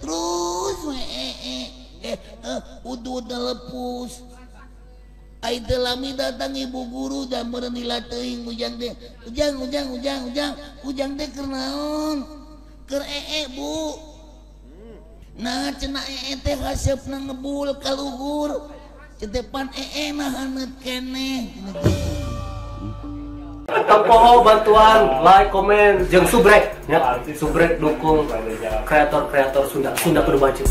terus udut lepus. Ai lami datang ibu guru dan merenila teuing ujang teh. Ujang teh keur naon? Keur Bu. Nah cenah teh hasepna ngebul ka luhur. Cetepan mah haneut keneh. Tempoho bantuan like, komen, jeung subrek ya. Subrek dukung kreator-kreator Sunda Kudu Baju.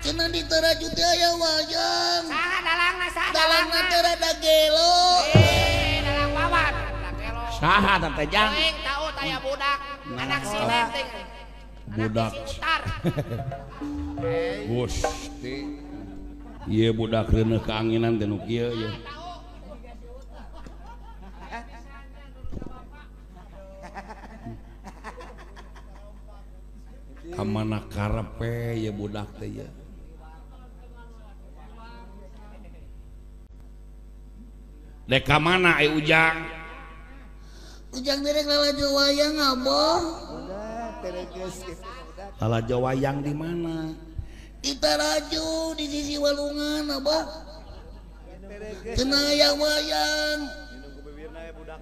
Cenah di Taraju teh aya wayang. Saha dalangna saha? Dalangna teh rada gelo. Dalang wawan, gelo. Saha teh jang? Teuing tahu taya budak, anak sinem teh. Budak. Gusti. Ieu budak reuneuh keanginan teh nu kieu ye. Kamana karepe ye budak teh ye. Dek ka mana Ujang? Ujang derek lalajo wayang Abah. Lalajo wayang di mana? Di Taraju di sisi Walungan Abah. Cenah aya wayang.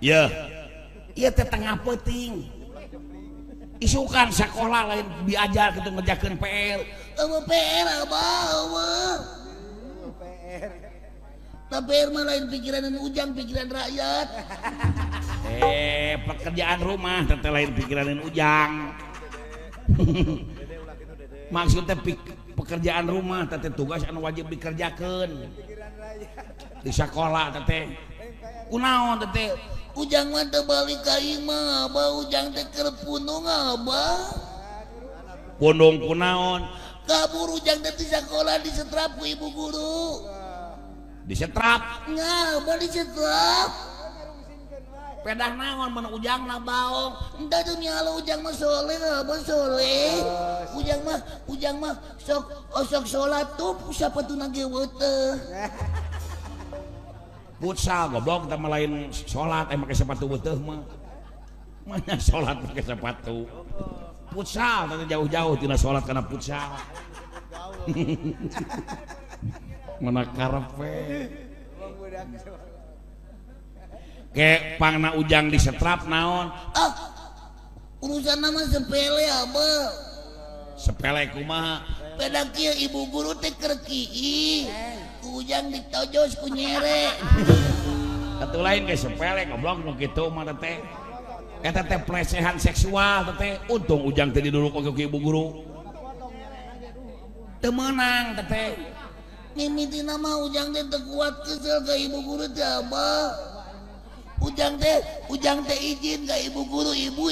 Ya. Ieu teh tengah peuting. Isukan sekolah lain diajar kitu ngerjakeun PR. Eueuh PR Abah, eueuh. PR mah lain pikiran Ujang, pikiran rakyat. Pekerjaan rumah teh lain pikiran Ujang. Maksudnya pekerjaan rumah teh tugas anu wajib dikerjakeun. Di sekolah teh kunaon teh Ujang mah teu balik ka imah, Abah. Ujang teh keur pundung Abah. Pundung kunaon? Kabur Ujang teh di sekolah disetrap ku ibu guru. Disetrap? Nya, Abah disetrap. Pedah naon mun Ujangna baong? Entah tuh nyala Ujang mah soleh, Abah soleh. Ujang mah sok sholat tuh sapatuna ge weuteuh. Futsal goblok kita lain sholat pakai sepatu weuteuh mah. Mana sholat pakai sepatu. Futsal tadi jauh-jauh tina sholat karena futsal. Mana karepe. Ke pangna Ujang disetrap naon? Urusan nama sepele Abah. Sepele kumaha? Pedak kieu ibu guru teh keur kieu. Ujang ditojos ku nyere. Atuh lain ge sepele goblok nu kitu mah teh. Eta teh pelecehan seksual teh. Untung Ujang teh diduluk ku ibu guru. Teu meunang teh. Mimitina mah Ujang teh teu kuat kesel ka ibu guru teh Abah. Ujang teh izin ka ibu guru, ibu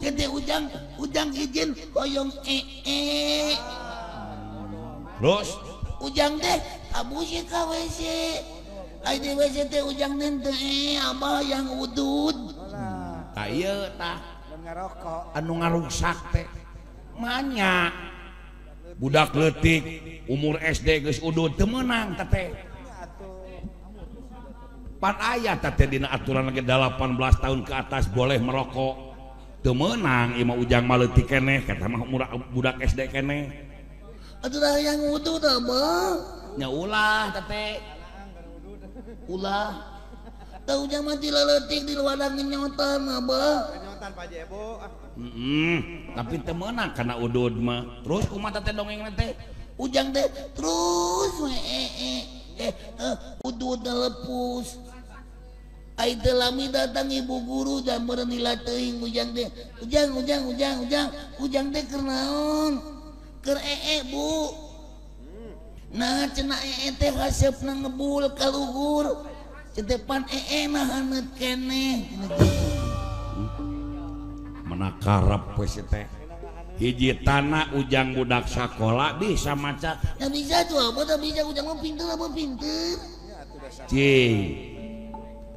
teh Ujang izin hoyong Terus Ujang teh abusi ka WC. Ai di WC teh Ujang teh Abah yang udud. Tah ieu tah anu ngarusak teh manya budak leutik umur SD geus udud teu meunang teh. Pan aya teh dina aturan lagi 18 tahun ke atas boleh merokok. Teu meunang ieu mah Ujang mah leutik keneh kata mah budak SD keneh. Atuh yang udud Abah. Nya ulah teh. Ulah. Tah Ujang mah dileutik di wadang nyotan Abah. Nyotan Pak Jebo. Tapi teu meunang kana udud mah. Terus kumaha teh dongeng teh? Ujang teh terus udud lepus. Ai teh lami datang ibu guru dan merenila teuing Ujang teh. Ujang teh keur naon? Keur Bu. Nah cenah teh hasepna ngebul ka luhur. Cetepan mah haneut keneh. menakarep wes teh hiji tanah ujang budak sekolah bisa maca ya bisa tuh apa tak bisa ujang mah pinter apa pinter cing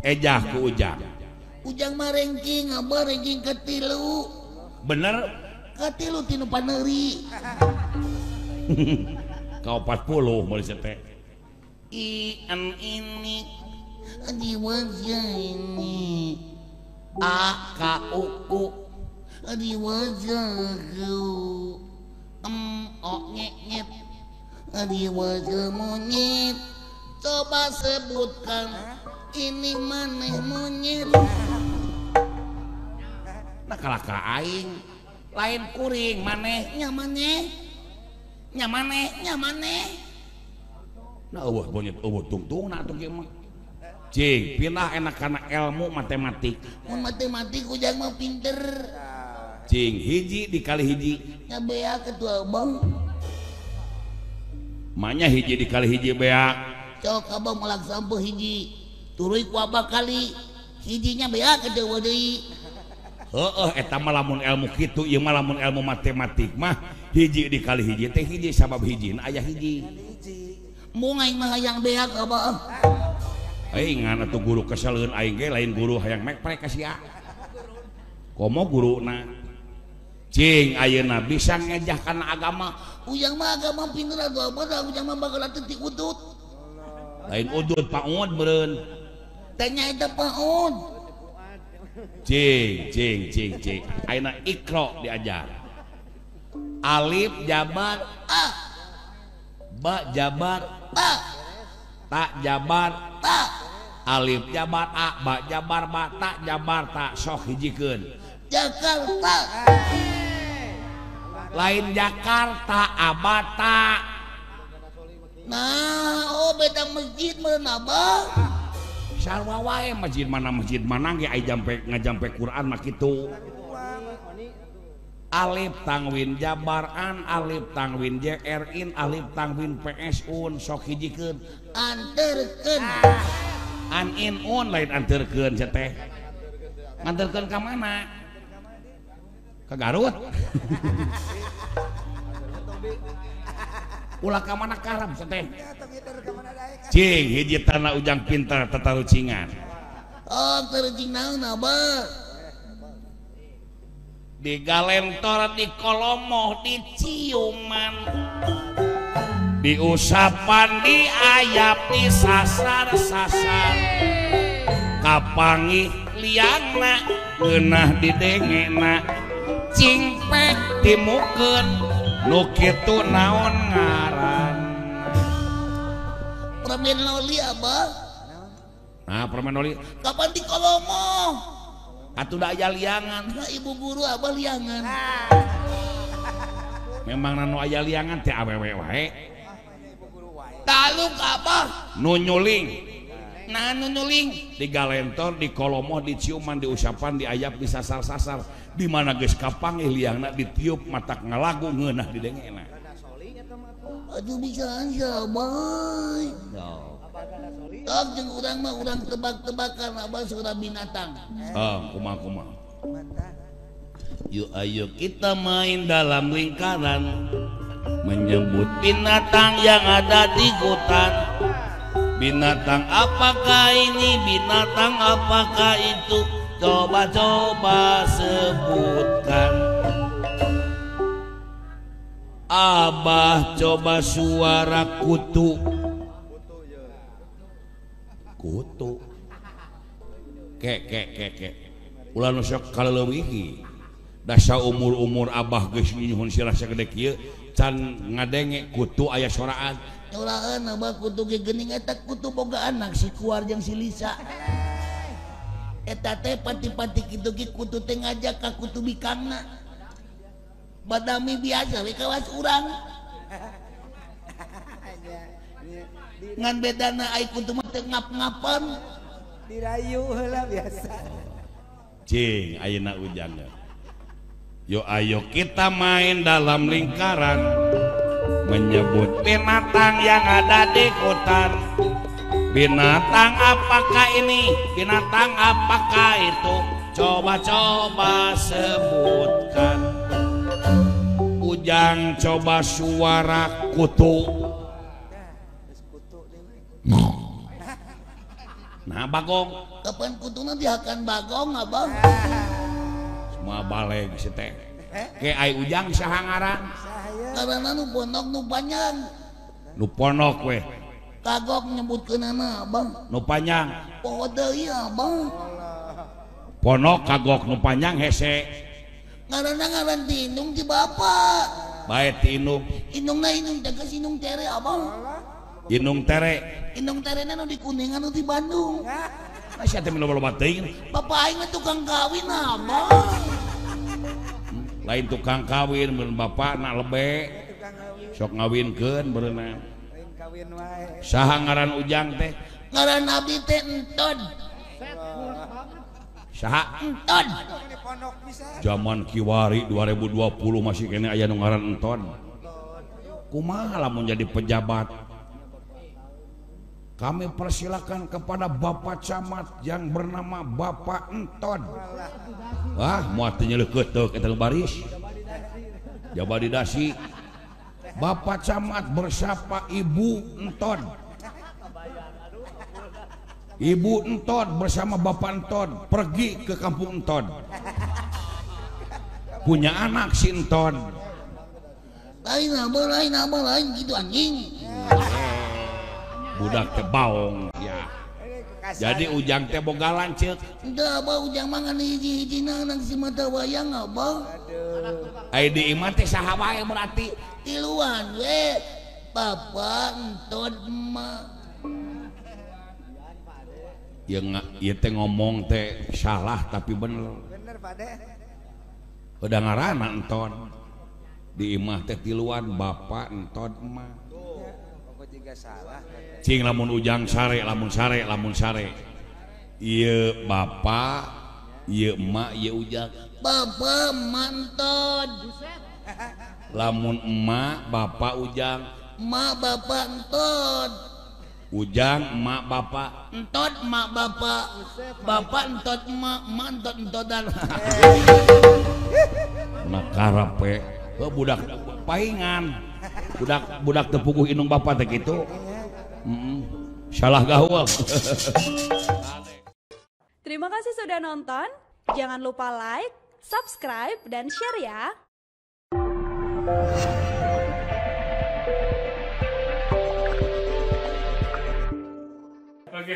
ejah ku ujang mah ranking apa ranking ketilu bener katilu tinu paneri kau 40 mulai teh ini di wajah ini AKUU di wajahku nyet di wajah monyet coba sebutkan ini maneh monyet nah kalaka aing lain kuring manehnya maneh nah eueuh monyet eueuh tungtung na atuh kieu mah cing pindah enak karena ilmu matematik mun matematik ujang mah pinter cing hiji dikali hiji nya bea ketua abang maknya hiji dikali hiji bea cok abang melak sampeuh hiji turuy ku abah kali hijinya bea kedua deui heeh eta mah lamun ilmu kitu ieu mah lamun ilmu matematik mah hiji dikali hiji teh hiji sabab hijina aya hiji mun aing mah hayang bea ka abah aing ngan atuh guru kesaleun aing ge lain guru hayang mekprek ka sia komo guruna cing ayeuna bisa ngejah kana agama ujang mah agama pinter atuh abah da ujang mah bakal teu udut lain udut paud beureun tanya eta paud cing ayeuna ikra diajar alif jabar a ba jabar ta ta jabar ta alif jabar a ba jabar ba ta jabar ta sok hijikeun Jakarta lain Jakarta abata nah beda masjid meureun abah sarua wae masjid mana ge ai jampe ngajampe Quran mah kitu alif tangwin jabaran alif tangwin jrin alif tangwin psun sok hijikeun anterkeun an in un lain anterkeun teh nganterkeun ka mana ke Garut ulah ka mana karam teh cing hiji tanah ujang pintar tatarucingan oh terucing naon abah di galentor di kolomoh di ciuman diusapan di ayap di sasar kapangi liangna geunah didengena cingpek timukeun nu kitu naon ngaran permen loli abah nah permen loli kapan di Kolomo atuh da aya liangan nah ibu guru abah liangan memang nanu aya liangan teh awewe wae taluk abah nu nyuling nah nunuling di galentor di kolomoh di ciuman di usapan di ayap di sasar-sasar di mana geus kapangih liangna ditiup matak ngalagu ngeunah di dengena aduh bisa aja boy tak jeung urang mah urang tebak-tebakan abah surah binatang kumaha yuk ayo kita main dalam lingkaran menyebut binatang yang ada di hutan. Binatang apakah ini, binatang apakah itu, coba-coba sebutkan. Abah coba suara kutu. Kutu. Kek. Ulah nu sok kaleuwih. Dasa umur-umur abah geus nyuhun sirah sagede kieu can ngadenge kutu aya soraan. Nyolahan abah kutu ge geuning eta kutu boga anak si Kuar jeung si Lisa. Eta teh pati-pati kitu ge kutu teh ngajak ka kutu bikangna. Badami biasa we kawas urang. Ngan bedana ai kutu mah teh ngap-ngapan. Dirayu heula biasa. Cing ayeuna ujangna. Yo ayo kita main dalam lingkaran menyebut binatang yang ada di hutan. Binatang apakah ini? Binatang apakah itu? Coba-coba sebutkan. Ujang coba suara kutu. Nah Bagong kapan kutuna dihakan Bagong abang semua balik si teh ke ai ujang saha ngaran karena nu ponok nu panjang nu ponok weh kagok nyebutkeunana abang nu panjang poho deui abang ponok kagok nu panjang hese ngaran ti indung ti bapak bae ti indung indungna indung tegas indung tere abang indung tere indung terena nu di Kuningan nu di Bandung masih teh loba-loba teuing bapak aing mah tukang kawin abang lain tukang kawin mun bapak na lebe sok ngawinkeun beureunan kawin wae saha ngaran ujang teh ngaran abdi teh Entod saha Entod ini pondok bisa zaman kiwari 2020 masih kene aya nu ngaran enton kumaha lamun jadi pejabat kami persilakan kepada Bapak Camat yang bernama Bapak Enton. Wah, moal teu nyeleukeut teu eta baris. Jabadi dasi. Bapak Camat bersama Ibu Enton. Ibu Enton bersama Bapak Enton pergi ke kampung Enton. Punya anak si Enton. lain gitu anjing Budak teh baong ya. Jadi ujang teh boga lanceuk. udah abah ujang mangan hiji-hijina nang si mata wayang abah Ai di imah teh saha wae berarti tiluan we bapak Entod emak ieu teh ngomong teh salah tapi bener. bener Pade Udah ngaranna Enton. Di imah teh tiluan bapak Enton emak. pokok juga salah Cing lamun ujang sare lamun sare ieu bapak ieu emak ieu ujang bapak emak Entod lamun emak bapak ujang emak bapak Entod ujang emak bapak Entod emak bapak Entod emak Entod Entodan nak karape budak paingan budak tepuguh indung bapak teh kitu salah gaul. Terima kasih sudah nonton. Jangan lupa like, subscribe, dan share ya.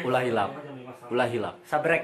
Ulah hilap. Sabrek.